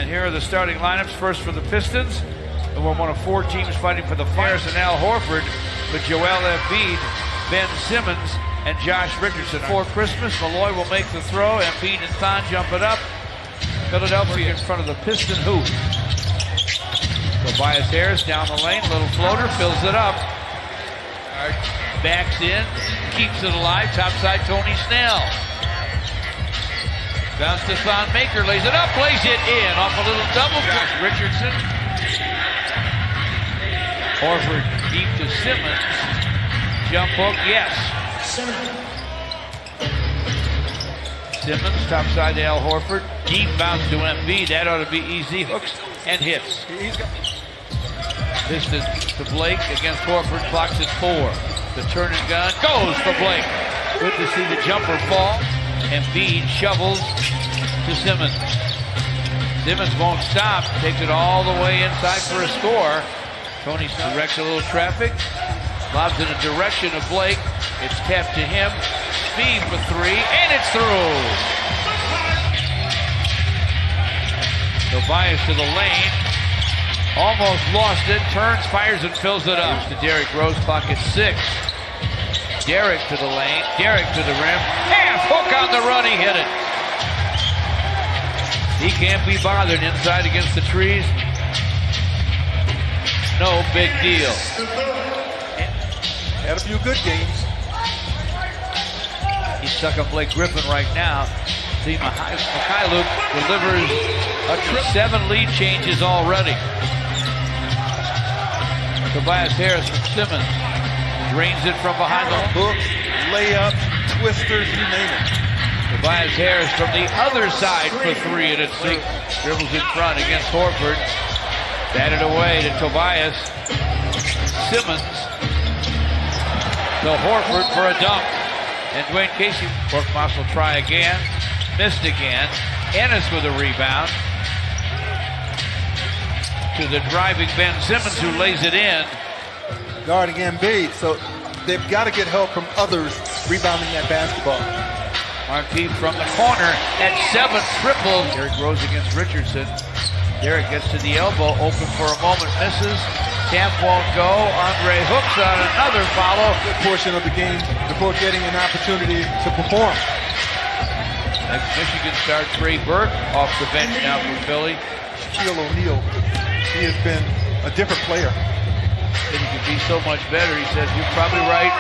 And here are the starting lineups. First for the Pistons, who were one of 4 teams fighting for the Flyers, and Al Horford with Joel Embiid, Ben Simmons, and Josh Richardson. For Christmas, Malloy will make the throw. Embiid and Thon jump it up. Philadelphia in front of the Piston hoop. Tobias Harris down the lane, little floater, fills it up. Backs in, keeps it alive, topside Tony Snell. Bounce to Thon Maker, lays it up, plays it in, off a little double. Richardson. Horford deep to Simmons. Jump hook, yes. Simmons, topside to Al Horford. Deep bounce to Embiid, that ought to be easy. Hooks and hits. Pistons to Blake against Horford, clocks at 4. The turn and gun goes for Blake. Good to see the jumper fall. Embiid shovels to Simmons. Simmons won't stop, takes it all the way inside for a score. Tony directs a little traffic, lobs in the direction of Blake. It's tapped to him. Speed for 3, and it's through. Tobias to the lane. Almost lost it, turns, fires, and fills it up. To Derrick Rose, clock at 6. Derrick to the lane, Derrick to the rim. Half hook on the run, he hit it. He can't be bothered inside against the trees. No big deal. Had a few good games. He's stuck on Blake Griffin right now. See, Mikhailuk delivers a 7 lead changes already. Tobias Harris from Simmons. Drains it from behind the hooks, layups, twisters, you name it. Tobias Harris from the other side for 3, and it's dribbles in front against Horford. Batted away to Tobias. Simmons to Horford for a dunk. And Dwayne Casey, Korkmaz will try again. Missed again. Ennis with a rebound. To the driving Ben Simmons, who lays it in. Guarding Embiid, so they've got to get help from others rebounding that basketball. Markieff from the corner at 7, triple. Derrick Rose against Richardson. Derrick gets to the elbow, open for a moment, misses. Tap won't go. Andre hooks on another follow. Good portion of the game before getting an opportunity to perform. Next Michigan star Trey Burke off the bench now for Philly. Shaquille O'Neal, he has been a different player. He could be so much better. He says, you're probably right.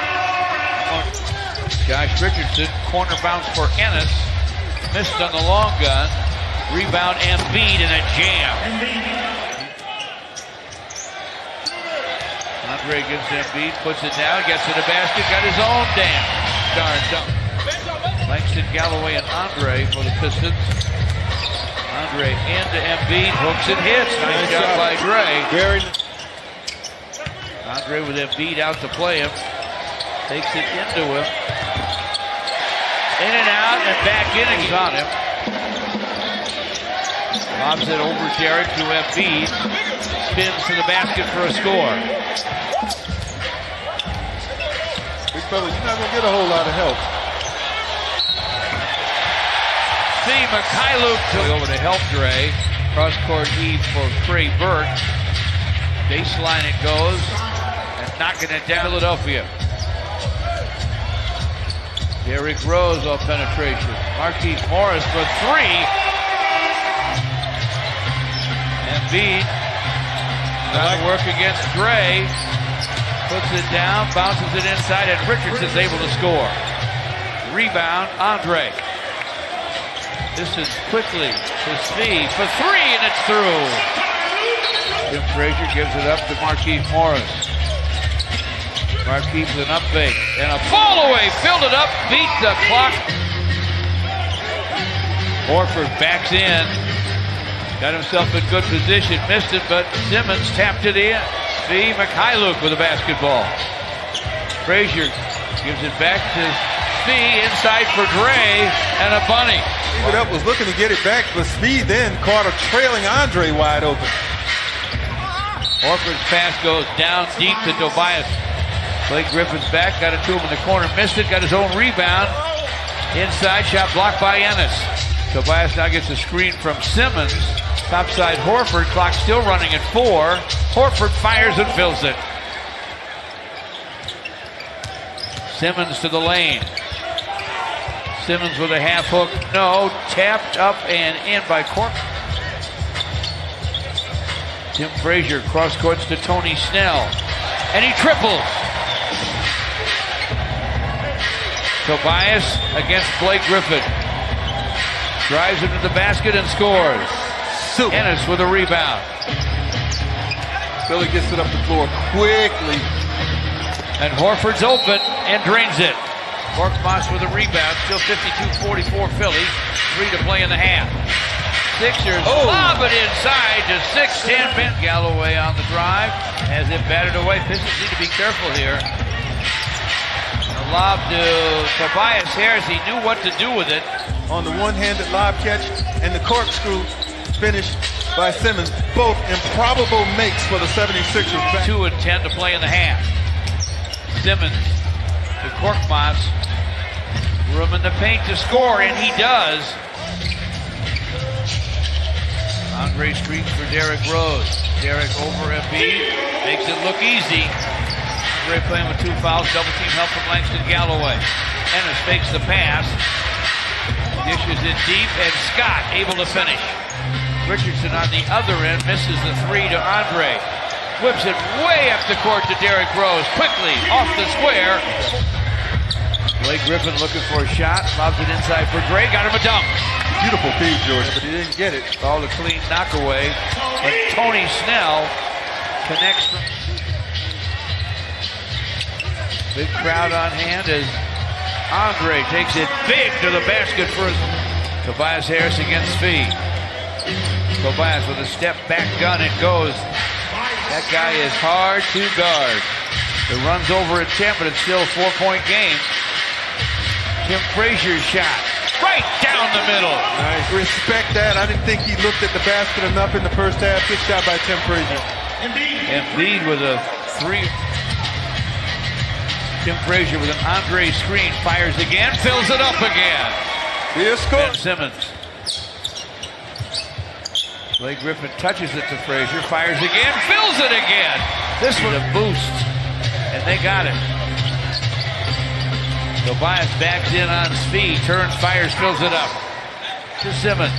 Josh Richardson, corner bounce for Ennis. Missed on the long gun. Rebound Embiid and a jam. Andre gives Embiid, puts it down, gets to the basket, got his own darn dunk. Langston, Galloway, and Andre for the Pistons. Andre into Embiid, hooks and hits. Nice shot by Dre. Very. Andre with Embiid out to play him. Takes it into him. In and out and back in, and he's on him. Lobs it over Derrick to Embiid. Spins to the basket for a score. Big fella, you're not going to get a whole lot of help. See Mikhailuk over to help Dre. Cross-court heave for Trey Burke. Baseline it goes. And knocking it down Philadelphia. Derrick Rose off penetration. Markieff Morris for 3. Embiid trying to work against Dre. Puts it down, bounces it inside, and Richardson's able to score. Rebound, Andre. Distance quickly to Steve for 3, and it's through. Jim Frazier gives it up to Markieff Morris. Markieff with an up fake and a fall away, filled it up, beat the clock. Horford backs in, got himself in good position, missed it, but Simmons tapped it in. See Mikhailuk with a basketball. Frazier gives it back to Spee, inside for Dre, and a bunny. Even up was looking to get it back, but Speed then caught a trailing Andre wide open. Horford's pass goes down deep to Tobias. Blake Griffin's back, got it to him in the corner, missed it, got his own rebound. Inside shot blocked by Ennis. Tobias now gets a screen from Simmons. Topside Horford, clock still running at 4. Horford fires and fills it. Simmons to the lane. Simmons with a half hook, no. Tapped up and in by Cork. Tim Frazier cross courts to Tony Snell. And he triples. Tobias against Blake Griffin. Drives into the basket and scores. Ennis with a rebound. Philly gets it up the floor quickly. And Horford's open and drains it. Korkmaz with a rebound. Still 52-44 Philly. 3 to play in the half. Sixers lob it inside to 6'10" Ben. Galloway on the drive. Has it batted away. Pistons need to be careful here. A lob to Tobias Harris. He knew what to do with it. On the one-handed lob catch and the corkscrew finish by Simmons. Both improbable makes for the 76ers. 2 and 10 to play in the half. Simmons to Korkmaz. Room in the paint to score, and he does. Andre streaks for Derrick Rose. Derrick over Embiid. Makes it look easy. Andre playing with 2 fouls. Double team help from Langston Galloway. Ennis fakes the pass. Dishes it deep, and Scott able to finish. Richardson on the other end misses the 3 to Andre. Whips it way up the court to Derrick Rose. Quickly off the square. Blake Griffin looking for a shot. Lobs it inside for Dre. Got him a dunk. Beautiful feed, George, but he didn't get it. All the clean knockaway. But Tony Snell connects. Big crowd on hand as Andre takes it big to the basket for Tobias Harris against Fee. Tobias with a step back gun. It goes. That guy is hard to guard. It runs over at 10, but it's still a 4-point game. Tim Frazier's shot. Right down the middle. Nice. Respect that. I didn't think he looked at the basket enough in the first half. Good shot by Tim Frazier. Embiid with a 3. Tim Frazier with an Andre screen. Fires again. Fills it up again. Here's score. Ben Simmons. Blake Griffin touches it to Frazier. Fires again. Fills it again. This one a boost. And they got it. Tobias backs in on speed, turns, fires, fills it up to Simmons.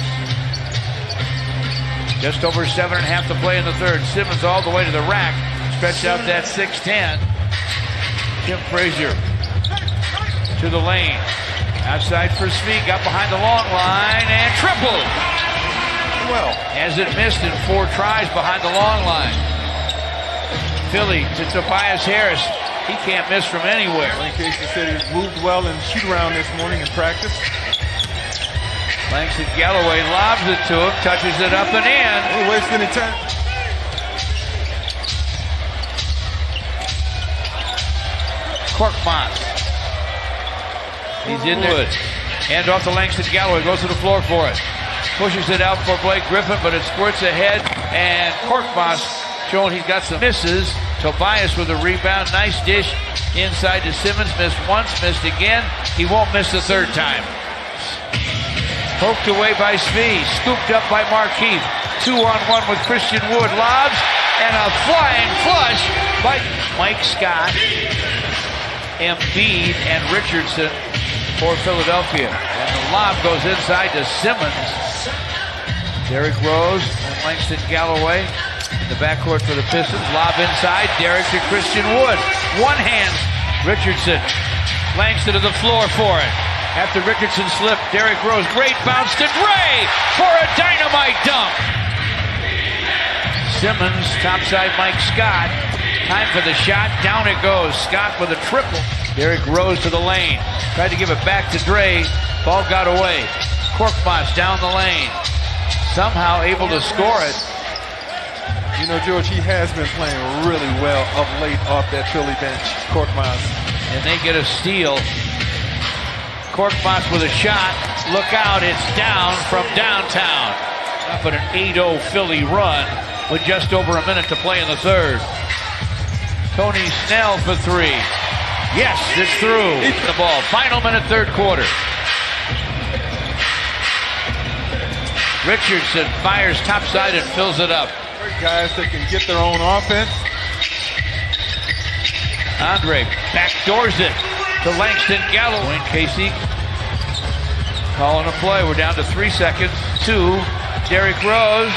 Just over 7.5 to play in the third. Simmons all the way to the rack, stretched out that 6'10". Tim Frazier to the lane. Outside for Speed, got behind the long line and tripled. Well, has it missed in 4 tries behind the long line. Philly to Tobias Harris. He can't miss from anywhere. In case you said he moved well in shoot-around this morning in practice. Langston Galloway lobs it to him, touches it up and in. Don't waste any time. Korkmaz. He's in there. Hand off to Langston Galloway, goes to the floor for it. Pushes it out for Blake Griffin, but it squirts ahead, and Korkmaz showing he's got some misses. Tobias with a rebound, nice dish inside to Simmons, missed once, missed again. He won't miss the 3rd time. Poked away by Smee, scooped up by Markeith. 2-on-1 with Christian Wood, lobs, and a flying flush by Mike Scott, Embiid, and Richardson for Philadelphia. And the lob goes inside to Simmons. Derrick Rose and Langston Galloway. In the backcourt for the Pistons. Lob inside. Derrick to Christian Wood. One hand. Richardson. Langston to the floor for it. After Richardson slipped, Derrick Rose. Great bounce to Dre for a dynamite dunk. Simmons. Topside Mike Scott. Time for the shot. Down it goes. Scott with a triple. Derrick Rose to the lane. Tried to give it back to Dre. Ball got away. Korkmaz down the lane. Somehow able to score it. You know, George, he has been playing really well of late off that Philly bench, Korkmaz. And they get a steal. Korkmaz with a shot. Look out, it's down from downtown. Up at an 8-0 Philly run with just over a minute to play in the third. Tony Snell for 3. Yes, it's through. The ball. Final minute, third quarter. Richardson fires topside and fills it up. Guys that can get their own offense. Andre backdoors it to Langston Galloway. Casey calling a play. We're down to 3 seconds. 2. Derrick Rose.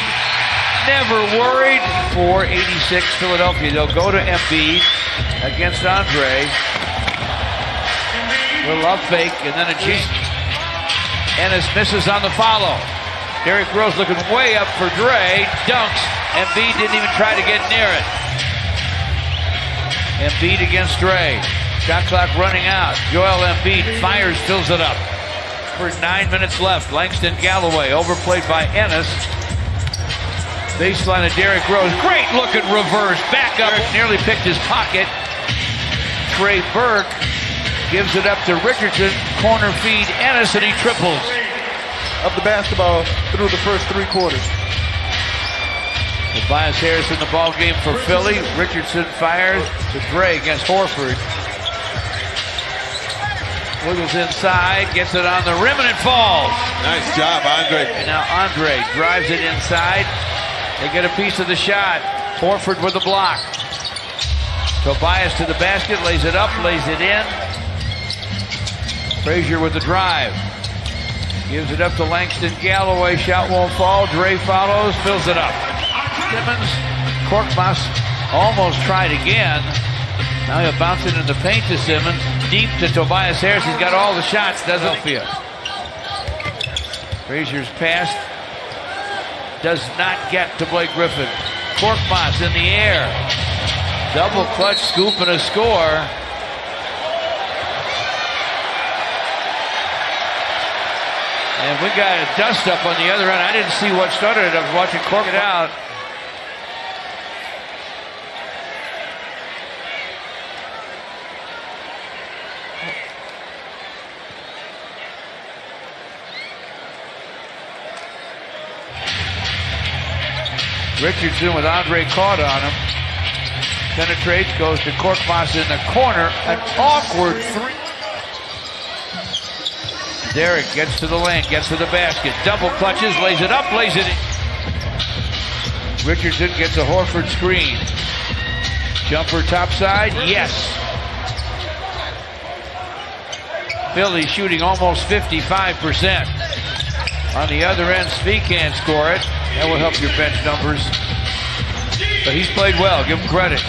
Never worried. 4:86 Philadelphia. They'll go to Embiid against Andre. Little up fake and then a change. Ennis misses on the follow. Derrick Rose looking way up for Dre. Dunks. Embiid didn't even try to get near it. Embiid against Dre. Shot clock running out. Joel Embiid fires, fills it up. For 9 minutes left. Langston Galloway overplayed by Ennis. Baseline of Derrick Rose. Great looking reverse. Back up. Nearly picked his pocket. Burke gives it up to Richardson. Corner feed Ennis and he triples. Of the basketball through the first 3 quarters. Tobias Harris in the ball game for Philly. Richardson fires to Dre against Horford. Wiggles inside, gets it on the rim, and it falls. Nice job, Andre. And now Andre drives it inside. They get a piece of the shot. Horford with the block. Tobias to the basket, lays it up, lays it in. Frazier with the drive. Gives it up to Langston Galloway. Shot won't fall. Dre follows, fills it up. Simmons, Korkmaz almost tried again. Now he'll bounce it in the paint to Simmons. Deep to Tobias Harris. He's got all the shots. Doesn't feel. Frazier's pass does not get to Blake Griffin. Korkmaz in the air. Double clutch scoop and a score. And we got a dust up on the other end. I didn't see what started it. I was watching Cork it out. Richardson with Andre caught on him. Penetrates, goes to Korkmaz in the corner. An awkward 3. Derrick gets to the lane, gets to the basket. Double clutches, lays it up, lays it in. Richardson gets a Horford screen. Jumper topside, yes. Philly shooting almost 55%. On the other end, Svi can't score it. That will help your bench numbers. But he's played well, give him credit.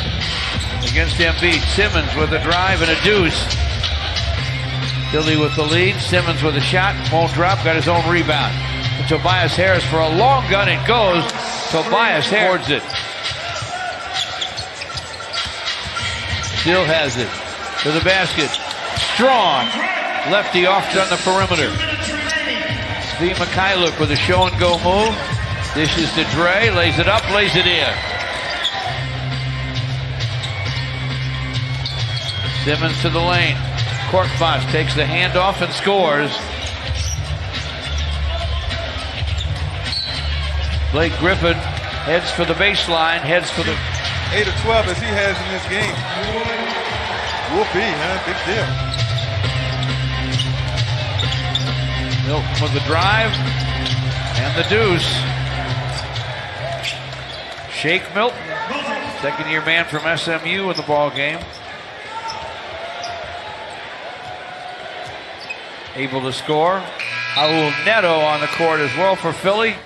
Against Embiid, Simmons with a drive and a deuce. Philly with the lead, Simmons with a shot, won't drop, got his own rebound. And Tobias Harris for a long gun, it goes. Tobias Harris it. Still has it. To the basket. Strong. Lefty off on the perimeter. Svi Mikhailuk with a show and go move. Dishes to Dre, lays it up, lays it in. Simmons to the lane. Korkmaz takes the handoff and scores. Blake Griffin heads for the baseline, heads for the 8 of 12 as he has in this game. Whoopee, huh? Big deal. Milton with the drive and the deuce. Shake Milton, second-year man from SMU in the ball game. Able to score. Neto on the court as well for Philly.